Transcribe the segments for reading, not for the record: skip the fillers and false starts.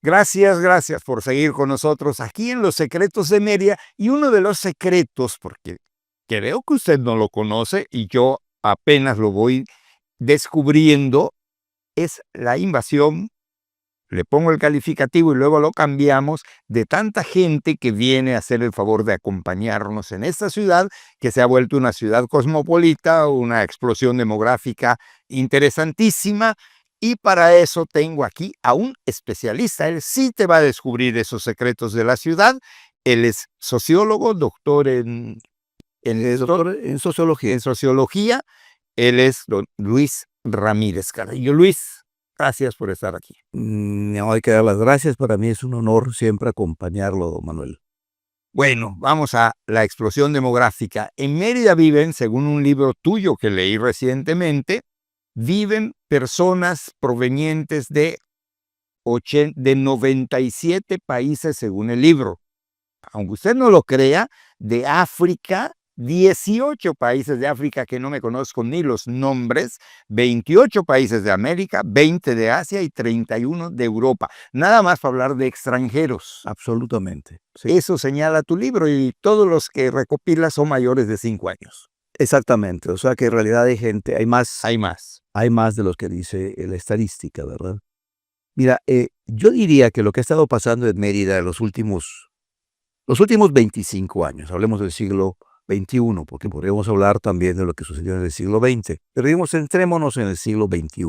Gracias por seguir con nosotros aquí en Los Secretos de Mérida. Y uno de los secretos, porque creo que usted no lo conoce y yo apenas lo voy descubriendo, es la invasión, le pongo el calificativo y luego lo cambiamos, de tanta gente que viene a hacer el favor de acompañarnos en esta ciudad, que se ha vuelto una ciudad cosmopolita, una explosión demográfica interesantísima. Y para eso tengo aquí a un especialista. Él sí te va a descubrir esos secretos de la ciudad. Él es sociólogo, doctor Doctor en sociología. en sociología. Él es don Luis Ramírez Carrillo. Luis, gracias por estar aquí. No hay que dar las gracias. Para mí es un honor siempre acompañarlo, don Manuel. Bueno, vamos a la explosión demográfica. En Mérida viven, según un libro tuyo que leí recientemente, viven personas provenientes de 97 países según el libro. Aunque usted no lo crea, de África, 18 países de África que no me conozco ni los nombres, 28 países de América, 20 de Asia y 31 de Europa. Nada más para hablar de extranjeros. Absolutamente. Sí. Eso señala tu libro y todos los que recopilas son mayores de 5 años. Exactamente. O sea que en realidad hay gente, hay más de los que dice la estadística, ¿verdad? Mira, yo diría que lo que ha estado pasando en Mérida en los últimos 25 años, hablemos del siglo XXI, porque podríamos hablar también de lo que sucedió en el siglo XX, pero centrémonos en el siglo XXI.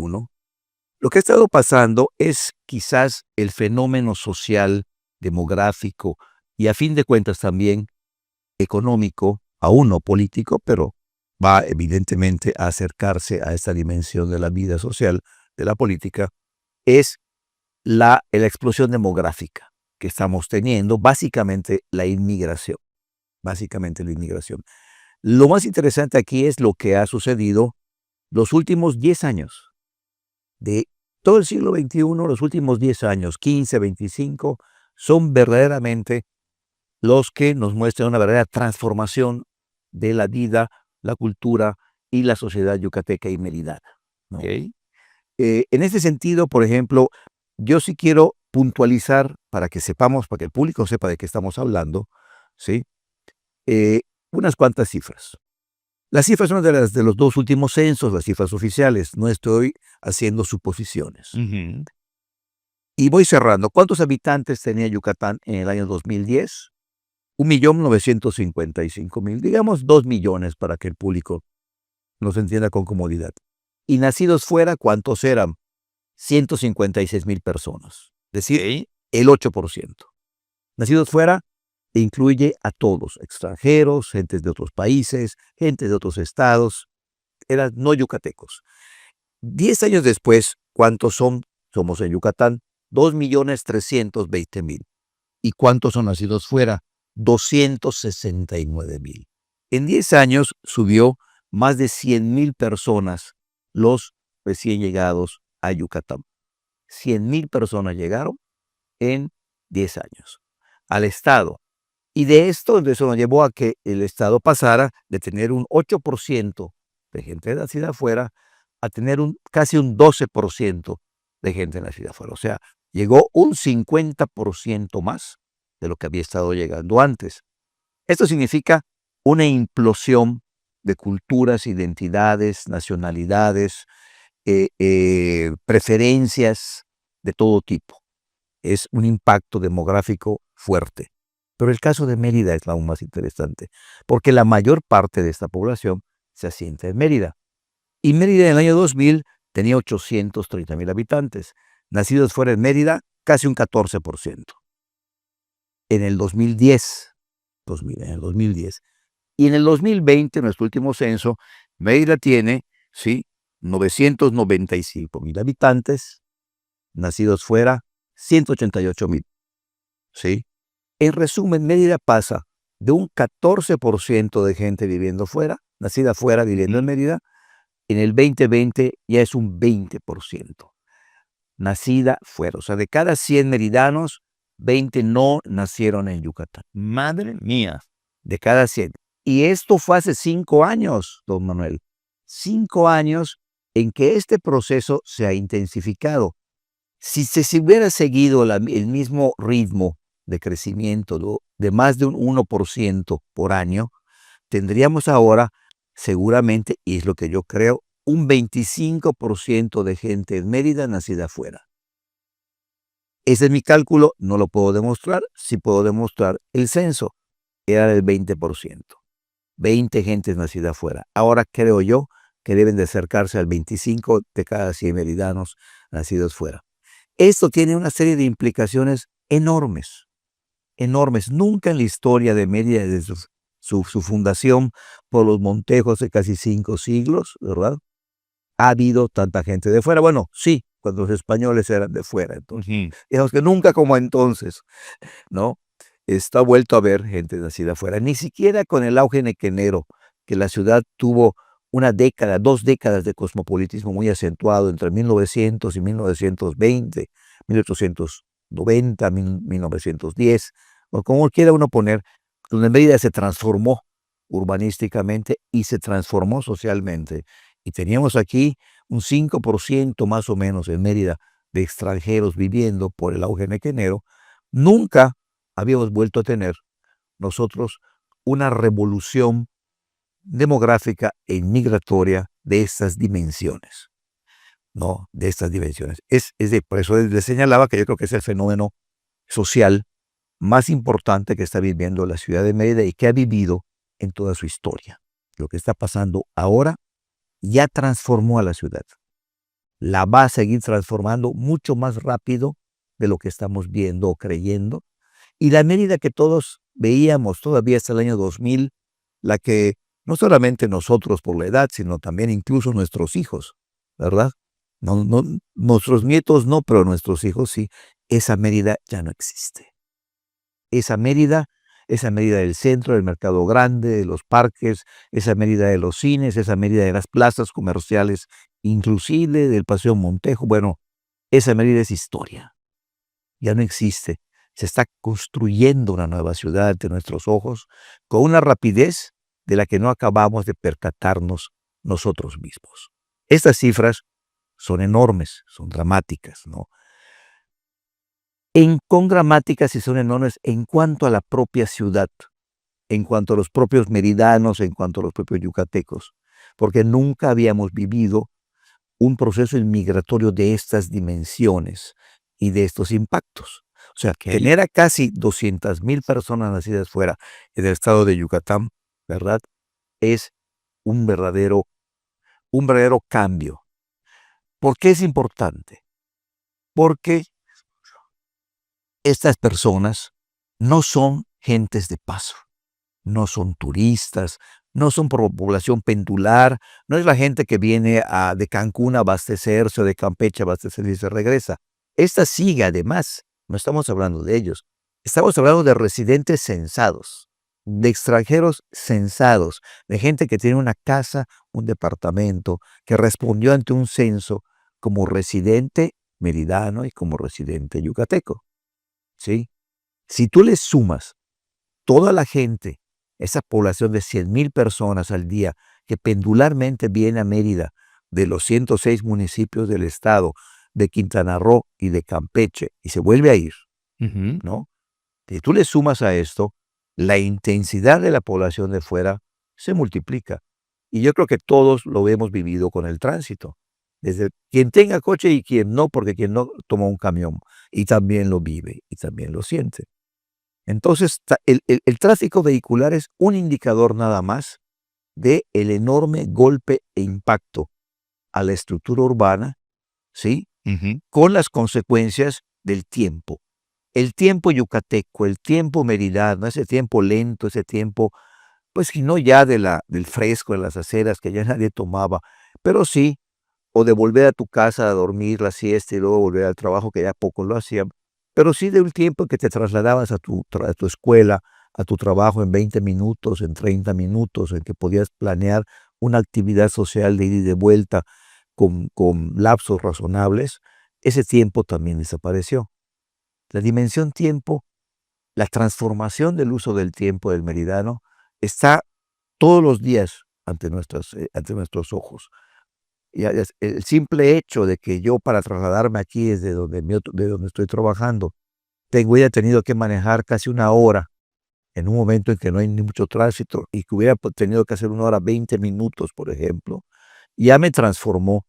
Lo que ha estado pasando es quizás el fenómeno social, demográfico y a fin de cuentas también económico, aún no político, pero va evidentemente a acercarse a esta dimensión de la vida social, de la política, es la explosión demográfica que estamos teniendo, básicamente la inmigración. Lo más interesante aquí es lo que ha sucedido los últimos 10 años. De todo el siglo XXI, los últimos 10 años, 15, 25, son verdaderamente los que nos muestran una verdadera transformación de la vida, la cultura y la sociedad yucateca y meridana, ¿no? Okay. En ese sentido, por ejemplo, yo sí quiero puntualizar para que sepamos, para que el público sepa de qué estamos hablando, ¿sí? Unas cuantas cifras. Las cifras son de los dos últimos censos, las cifras oficiales. No estoy haciendo suposiciones. Y voy cerrando. ¿Cuántos habitantes tenía Yucatán en el año 2010? 1.955.000. Digamos 2 millones para que el público nos entienda con comodidad. Y nacidos fuera, ¿cuántos eran? 156.000 personas. Es decir, el 8%. Nacidos fuera incluye a todos, extranjeros, gentes de otros países, gentes de otros estados, eran no yucatecos. 10 años después, ¿cuántos son? Somos en Yucatán, 2.320.000. ¿Y cuántos son nacidos fuera? 269.000. En 10 años subió más de 100.000 personas los recién llegados a Yucatán. 100.000 personas llegaron en 10 años al estado. Y de esto, eso nos llevó a que el estado pasara de tener un 8% de gente nacida afuera a tener casi un 12% de gente nacida afuera. O sea, llegó un 50% más de lo que había estado llegando antes. Esto significa una implosión de culturas, identidades, nacionalidades, preferencias de todo tipo. Es un impacto demográfico fuerte. Pero el caso de Mérida es aún más interesante, porque la mayor parte de esta población se asienta en Mérida. Y Mérida en el año 2000 tenía 830.000 habitantes. Nacidos fuera de Mérida, casi un 14%. En el 2010. Y en el 2020, nuestro último censo, Mérida tiene, ¿sí?, 995.000 habitantes. Nacidos fuera, 188.000. ¿Sí? En resumen, Mérida pasa de un 14% de gente viviendo fuera, nacida fuera, viviendo en Mérida, en el 2020 ya es un 20%. Nacida fuera. O sea, de cada 100 meridanos, 20 no nacieron en Yucatán. Madre mía. De cada 100. Y esto fue hace 5 años, don Manuel. 5 años en que este proceso se ha intensificado. Si se hubiera seguido el mismo ritmo de crecimiento de más de un 1% por año, tendríamos ahora seguramente, y es lo que yo creo, un 25% de gente en Mérida nacida afuera. Ese es mi cálculo, no lo puedo demostrar, sí puedo demostrar el censo, era del 20%. 20 gentes nacidas afuera. Ahora creo yo que deben de acercarse al 25 de cada 100 meridanos nacidos fuera. Esto tiene una serie de implicaciones enormes, enormes. Nunca en la historia de Mérida, desde su fundación por los Montejos de casi 5 siglos, ¿verdad?, ha habido tanta gente de fuera. Bueno, sí, cuando los españoles eran de fuera, entonces. Digamos que nunca como entonces, ¿no? Está vuelto a ver gente nacida afuera. Ni siquiera con el auge nequenero, que la ciudad tuvo una década, 2 décadas de cosmopolitismo muy acentuado entre 1900 y 1920, 1890, 1910, o como quiera uno poner, donde Mérida se transformó urbanísticamente y se transformó socialmente. Y teníamos aquí un 5% más o menos en Mérida de extranjeros viviendo por el auge nequenero. Nunca habíamos vuelto a tener nosotros una revolución demográfica e migratoria de estas dimensiones, ¿no? De estas dimensiones. Por eso les señalaba que yo creo que es el fenómeno social más importante que está viviendo la ciudad de Mérida y que ha vivido en toda su historia. Lo que está pasando ahora ya transformó a la ciudad. La va a seguir transformando mucho más rápido de lo que estamos viendo o creyendo. Y la Mérida que todos veíamos todavía hasta el año 2000, la que no solamente nosotros por la edad, sino también incluso nuestros hijos, ¿verdad? Nuestros nietos no, pero nuestros hijos sí. Esa Mérida ya no existe. Esa Mérida del centro, del mercado grande, de los parques, esa Mérida de los cines, esa Mérida de las plazas comerciales, inclusive del Paseo Montejo. Bueno, esa Mérida es historia. Ya no existe. Se está construyendo una nueva ciudad ante nuestros ojos con una rapidez de la que no acabamos de percatarnos nosotros mismos. Estas cifras son enormes, son dramáticas, ¿no? Con dramáticas y son enormes en cuanto a la propia ciudad, en cuanto a los propios meridanos, en cuanto a los propios yucatecos, porque nunca habíamos vivido un proceso inmigratorio de estas dimensiones y de estos impactos. O sea, tener a casi 200,000 personas nacidas fuera en el estado de Yucatán, ¿verdad?, es un verdadero cambio. ¿Por qué es importante? Porque estas personas no son gentes de paso, no son turistas, no son población pendular, no es la gente que viene de Cancún a abastecerse o de Campeche a abastecerse y se regresa. Esta sigue además, no estamos hablando de ellos, estamos hablando de residentes censados, de extranjeros censados, de gente que tiene una casa, un departamento, que respondió ante un censo como residente meridano y como residente yucateco, ¿sí? Si tú le sumas toda la gente, esa población de 100,000 personas al día que pendularmente viene a Mérida de los 106 municipios del estado, de Quintana Roo y de Campeche, y se vuelve a ir, ¿no? Si tú le sumas a esto, la intensidad de la población de fuera se multiplica. Y yo creo que todos lo hemos vivido con el tránsito. Desde quien tenga coche y quien no, porque quien no toma un camión y también lo vive y también lo siente. Entonces, el tráfico vehicular es un indicador nada más del enorme golpe e impacto a la estructura urbana, ¿sí? Con las consecuencias del tiempo. El tiempo yucateco, el tiempo meridano, ese tiempo lento, ese tiempo, pues no ya del fresco, de las aceras que ya nadie tomaba, pero sí, o de volver a tu casa a dormir la siesta y luego volver al trabajo, que ya pocos lo hacían, pero sí de un tiempo que te trasladabas a tu escuela, a tu trabajo en 20 minutos, en 30 minutos, en que podías planear una actividad social de ida y de vuelta con lapsos razonables. Ese tiempo también desapareció. La dimensión tiempo, la transformación del uso del tiempo del meridano está todos los días ante nuestros ojos. El simple hecho de que yo para trasladarme aquí desde de donde estoy trabajando, hubiera tenido que manejar casi 1 hora en un momento en que no hay ni mucho tránsito y que hubiera tenido que hacer 1 hora 20 minutos, por ejemplo, ya me transformó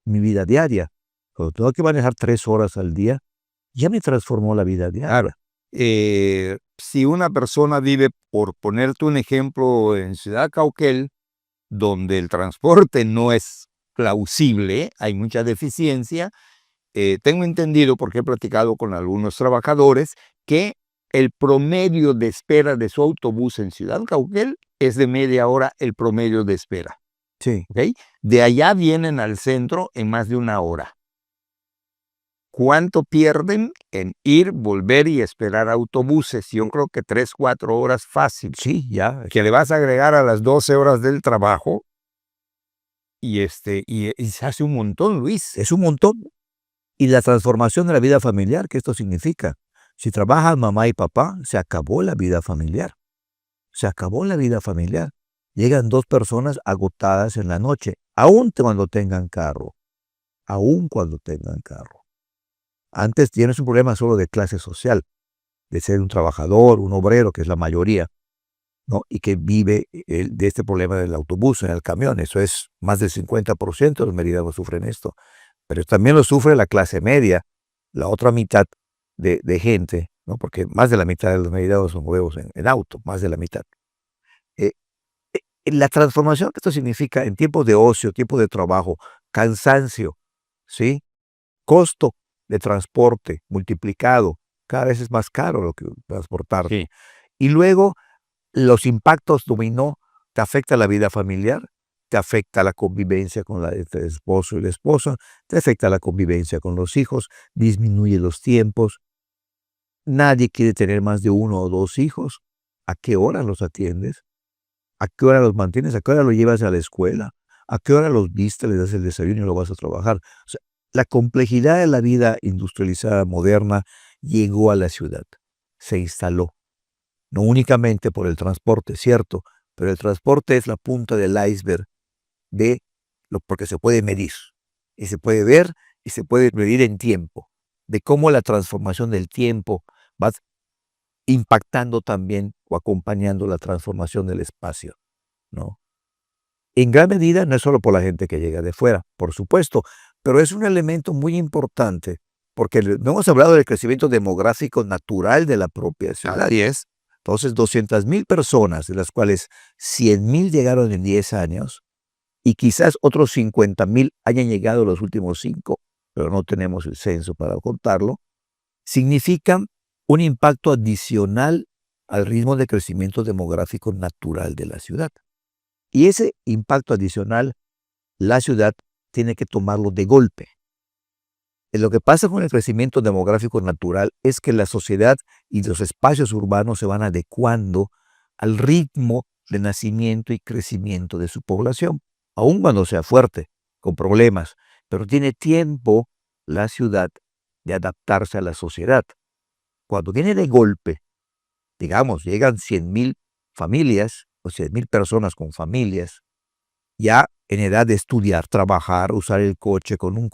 mi vida diaria. Cuando tengo que manejar 3 horas al día, ya me transformó la vida diaria. Si una persona vive, por ponerte un ejemplo, en Ciudad Cauquel, donde el transporte no es plausible, hay mucha deficiencia, tengo entendido, porque he platicado con algunos trabajadores, que el promedio de espera de su autobús en Ciudad Cauquel es de media hora el promedio de espera. Sí. ¿Okay? De allá vienen al centro en más de 1 hora. ¿Cuánto pierden en ir, volver y esperar autobuses? Yo creo que 3, 4 horas fácil. Sí, ya. Que le vas a agregar a las 12 horas del trabajo y se hace un montón, Luis. Es un montón. Y la transformación de la vida familiar, ¿qué esto significa? Si trabajan mamá y papá, se acabó la vida familiar. Se acabó la vida familiar. Llegan 2 personas agotadas en la noche, aún cuando tengan carro. Aún cuando tengan carro. Antes tienes un problema solo de clase social, de ser un trabajador, un obrero, que es la mayoría, ¿no? Y que vive de este problema del autobús, en el camión. Eso es más del 50% de los meridianos sufren esto. Pero también lo sufre la clase media, la otra mitad de gente, ¿no? Porque más de la mitad de los meridianos son huevos en auto, más de la mitad. La transformación que esto significa en tiempos de ocio, tiempo de trabajo, cansancio, ¿sí? Costo de transporte multiplicado, cada vez es más caro lo que transportar. Sí. Y luego los impactos dominó, te afecta la vida familiar, te afecta la convivencia con el esposo y la esposa, te afecta la convivencia con los hijos, disminuye los tiempos. Nadie quiere tener más de 1 o 2 hijos. ¿A qué hora los atiendes? ¿A qué hora los mantienes? ¿A qué hora los llevas a la escuela? ¿A qué hora los vistes, les das el desayuno y lo vas a trabajar? O sea, la complejidad de la vida industrializada moderna llegó a la ciudad, se instaló. No únicamente por el transporte, cierto, pero el transporte es la punta del iceberg porque se puede medir, y se puede ver, y se puede medir en tiempo, de cómo la transformación del tiempo va impactando también o acompañando la transformación del espacio, ¿no? En gran medida no es solo por la gente que llega de fuera, por supuesto, pero es un elemento muy importante, porque no hemos hablado del crecimiento demográfico natural de la propia ciudad. Así es. Entonces, 200,000 personas, de las cuales 100,000 llegaron en 10 años, y quizás otros 50,000 hayan llegado en los últimos 5, pero no tenemos el censo para contarlo, significan un impacto adicional al ritmo de crecimiento demográfico natural de la ciudad. Y ese impacto adicional, la ciudad tiene que tomarlo de golpe. Lo que pasa con el crecimiento demográfico natural es que la sociedad y los espacios urbanos se van adecuando al ritmo de nacimiento y crecimiento de su población, aun cuando sea fuerte, con problemas, pero tiene tiempo la ciudad de adaptarse a la sociedad. Cuando viene de golpe, digamos, llegan 100,000 familias o 100,000 personas con familias, ya en edad de estudiar, trabajar, usar el coche, con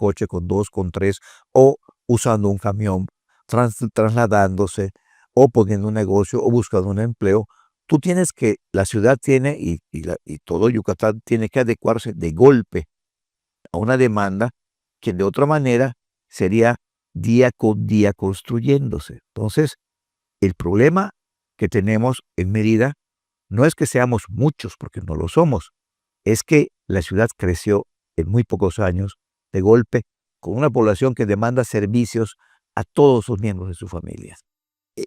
2, con 3, o usando un camión, trasladándose, o poniendo un negocio, o buscando un empleo, la ciudad tiene, y todo Yucatán tiene que adecuarse de golpe a una demanda que de otra manera sería día con día construyéndose. Entonces, el problema que tenemos en Mérida no es que seamos muchos, porque no lo somos, es que la ciudad creció en muy pocos años, de golpe, con una población que demanda servicios a todos los miembros de su familia.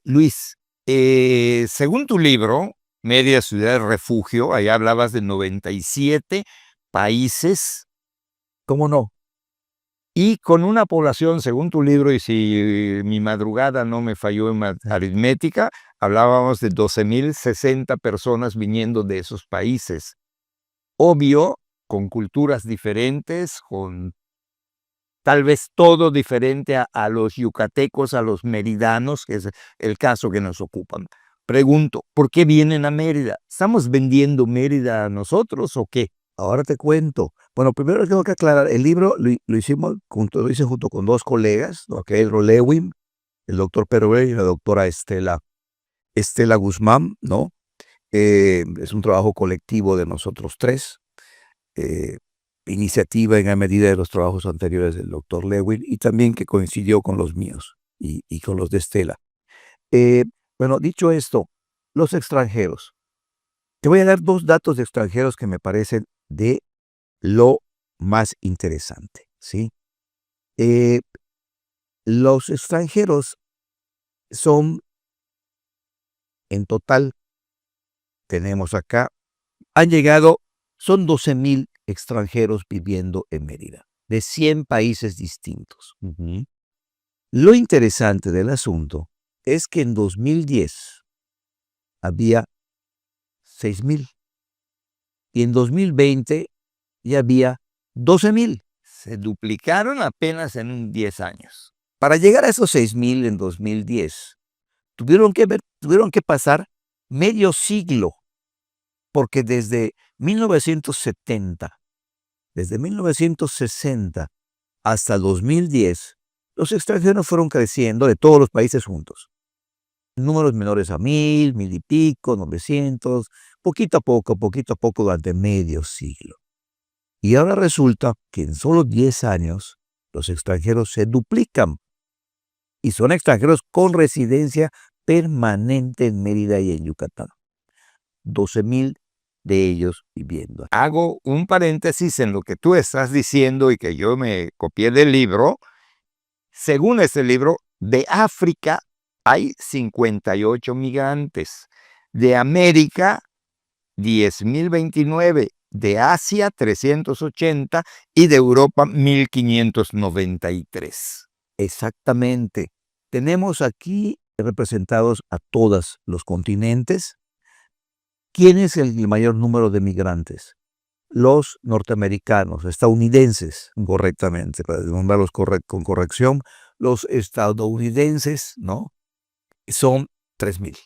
Luis, según tu libro, Media Ciudad Refugio, ahí hablabas de 97 países. ¿Cómo no? Y con una población, según tu libro, y si mi madrugada no me falló en aritmética, hablábamos de 12,060 personas viniendo de esos países. Obvio, con culturas diferentes, con tal vez todo diferente a los yucatecos, a los meridanos, que es el caso que nos ocupan. Pregunto, ¿por qué vienen a Mérida? ¿Estamos vendiendo Mérida a nosotros o qué? Ahora te cuento. Bueno, primero tengo que aclarar, el libro lo hice junto con dos colegas, ¿no? Pedro Lewin, el doctor Peroé y la doctora Estela Guzmán, ¿no? Es un trabajo colectivo de nosotros tres, iniciativa en gran medida de los trabajos anteriores del doctor Lewin y también que coincidió con los míos y con los de Estela. Bueno, dicho esto, los extranjeros. Te voy a dar dos datos de extranjeros que me parecen de lo más interesante, ¿sí? Los extranjeros son, en total, tenemos acá, son 12,000 extranjeros viviendo en Mérida, de 100 países distintos. Lo interesante del asunto es que en 2010 había 6,000 y en 2020 ya había 12,000. Se duplicaron apenas en 10 años. Para llegar a esos 6,000 en 2010, tuvieron que pasar medio siglo, porque desde 1970, desde 1960 hasta 2010, los extranjeros fueron creciendo de todos los países juntos. Números menores a 1,000, 1,000 y pico, 900, poquito a poco durante medio siglo. Y ahora resulta que en solo 10 años los extranjeros se duplican y son extranjeros con residencia permanente en Mérida y en Yucatán. 12,000 de ellos viviendo. Hago un paréntesis en lo que tú estás diciendo y que yo me copié del libro. Según este libro, de África hay 58 migrantes, de América 10,029, de Asia 380 y de Europa 1,593. Exactamente. Tenemos aquí representados a todos los continentes. ¿Quién es el mayor número de migrantes? Los norteamericanos, estadounidenses, correctamente, para nombrarlos con corrección, los estadounidenses, ¿no? Son 3,000.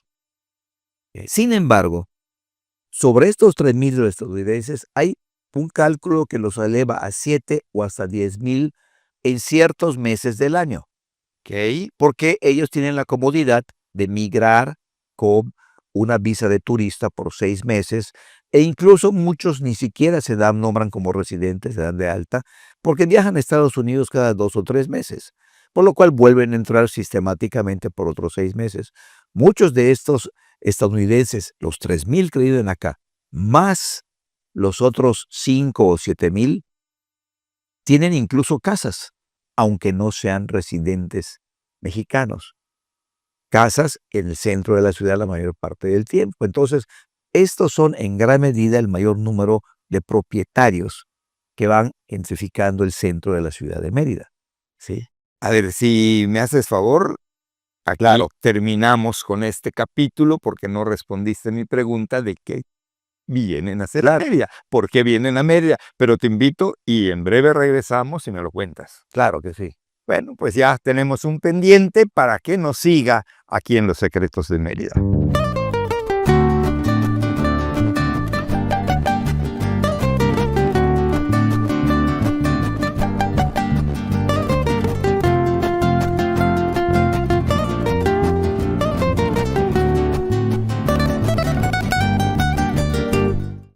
Sin embargo, sobre estos 3,000 de los estadounidenses hay un cálculo que los eleva a 7 o hasta 10,000 en ciertos meses del año. ¿Okay? Porque ellos tienen la comodidad de migrar con una visa de turista por 6 meses e incluso muchos ni siquiera nombran como residentes, se dan de alta, porque viajan a Estados Unidos cada 2 o 3 meses, por lo cual vuelven a entrar sistemáticamente por otros 6 meses. Muchos de estos estadounidenses, los 3,000 que viven acá, más los otros 5 o 7,000, tienen incluso casas, aunque no sean residentes mexicanos. Casas en el centro de la ciudad la mayor parte del tiempo. Entonces, estos son en gran medida el mayor número de propietarios que van gentrificando el centro de la ciudad de Mérida. ¿Sí? A ver, si me haces favor, aquí Claro. terminamos con este capítulo porque no respondiste mi pregunta de qué vienen a hacer a Mérida, por qué vienen a Mérida, pero te invito y en breve regresamos y me lo cuentas. Claro que sí. Bueno, pues ya tenemos un pendiente para que nos siga aquí en Los Secretos de Mérida.